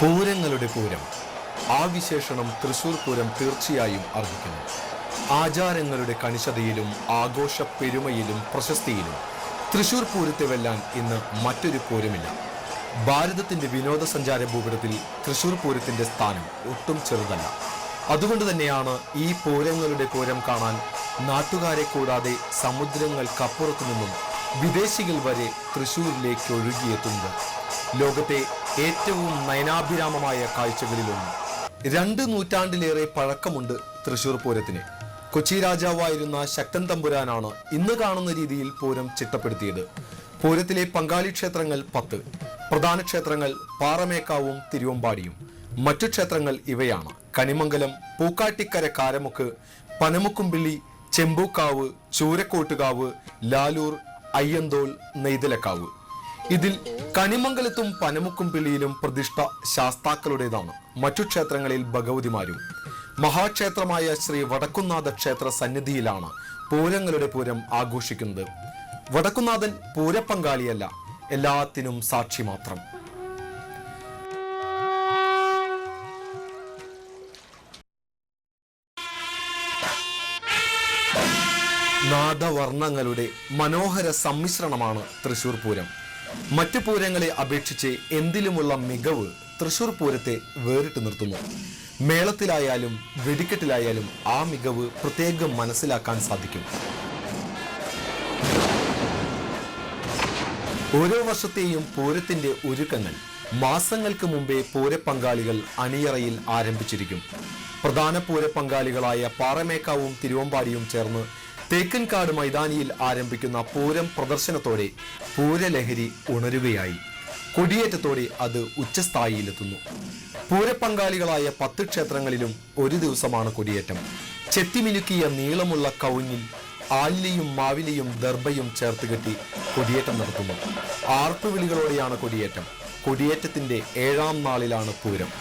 പൂരങ്ങളുടെ പൂരം. ആ വിശേഷണം തൃശൂർ പൂരം തീർച്ചയായും അർഹിക്കുന്നു. ആചാരങ്ങളുടെ കണിശതയിലും ആഘോഷ പെരുമയിലും പ്രശസ്തിയിലും തൃശൂർ പൂരത്തെ വെല്ലാൻ ഇന്ന് മറ്റൊരു പൂരമില്ല. ഭാരതത്തിന്റെ വിനോദസഞ്ചാര ഭൂപടത്തിൽ തൃശൂർ പൂരത്തിന്റെ സ്ഥാനം ഒട്ടും ചെറുതല്ല. അതുകൊണ്ട് തന്നെയാണ് ഈ പൂരങ്ങളുടെ പൂരം കാണാൻ നാട്ടുകാരെ കൂടാതെ സമുദ്രങ്ങൾക്കപ്പുറത്തു നിന്നും വിദേശികൾ വരെ തൃശൂരിലേക്ക് ഒഴുകിയെത്തുന്നത് ലോകത്തെ ഏറ്റവും നയനാഭിരാമമായ കാഴ്ചകളിലൊന്ന്. 2 നൂറ്റാണ്ടിലേറെ പഴക്കമുണ്ട് തൃശൂർ പൂരത്തിന്. കൊച്ചി രാജാവായിരുന്ന ശക്തൻ തമ്പുരാനാണ് ഇന്ന് കാണുന്ന രീതിയിൽ പൂരം ചിട്ടപ്പെടുത്തിയത്. പൂരത്തിലെ പങ്കാളി ക്ഷേത്രങ്ങൾ 10. പ്രധാന ക്ഷേത്രങ്ങൾ പാറമേക്കാവും തിരുവമ്പാടിയും. മറ്റു ക്ഷേത്രങ്ങൾ ഇവയാണ്: കണിമംഗലം, പൂക്കാട്ടിക്കര കാരമുക്ക്, പനമുക്കുംപിള്ളി, ചെമ്പൂക്കാവ്, ചൂരക്കോട്ടുകാവ്, ലാലൂർ, അയ്യന്തോൾ, നെയ്തലക്കാവ്. ഇതിൽ കണിമംഗലത്തും പനമുക്കുംപിള്ളിയിലും പ്രതിഷ്ഠ ശാസ്താക്കളുടേതാണ്. മറ്റു ക്ഷേത്രങ്ങളിൽ ഭഗവതിമാരും. മഹാക്ഷേത്രമായ ശ്രീ വടക്കുംനാഥ ക്ഷേത്ര സന്നിധിയിലാണ് പൂരങ്ങളുടെ പൂരം ആഘോഷിക്കുന്നത്. വടക്കുംനാഥൻ പൂരപ്പങ്കാളിയല്ല, എല്ലാത്തിനും സാക്ഷി മാത്രം. നാദവർണ്ണങ്ങളുടെ മനോഹര സമ്മിശ്രണമാണ് തൃശൂർ പൂരം. മറ്റു പൂരങ്ങളെ അപേക്ഷിച്ച് എന്തിലുമുള്ള മികവ് തൃശൂർ പൂരത്തെ വേറിട്ട് നിർത്തുന്നു. മേളത്തിലായാലും വെടിക്കെട്ടിലായാലും ആ മികവ് പ്രത്യേകം മനസ്സിലാക്കാൻ സാധിക്കും. ഓരോ വർഷത്തെയും പൂരത്തിന്റെ ഒരുക്കങ്ങൾ മാസങ്ങൾക്ക് മുമ്പേ പൂരപ്പങ്കാളികൾ അണിയറയിൽ ആരംഭിച്ചിരിക്കും. പ്രധാന പൂരപ്പങ്കാളികളായ പാറമേക്കാവും തിരുവമ്പാടിയും ചേർന്ന് തേക്കൻകാട് മൈതാനിയിൽ ആരംഭിക്കുന്ന പൂരം പ്രദർശനത്തോടെ പൂരലഹരി ഉണരുകയായി. കൊടിയേറ്റത്തോടെ അത് ഉച്ചസ്ഥായിയിലെത്തുന്നു. പൂരപ്പങ്കാളികളായ 10 ക്ഷേത്രങ്ങളിലും ഒരു ദിവസമാണ് കൊടിയേറ്റം. ചെത്തിമിനുക്കിയ നീളമുള്ള കവുങ്ങിൽ ആലിലയും മാവിലയും ദർഭയും ചേർത്ത് കെട്ടി കൊടിയേറ്റം നടത്തുന്നു. ആർപ്പുവിളികളോടെയാണ് കൊടിയേറ്റം. കൊടിയേറ്റത്തിന്റെ 7ാം നാളിലാണ് പൂരം.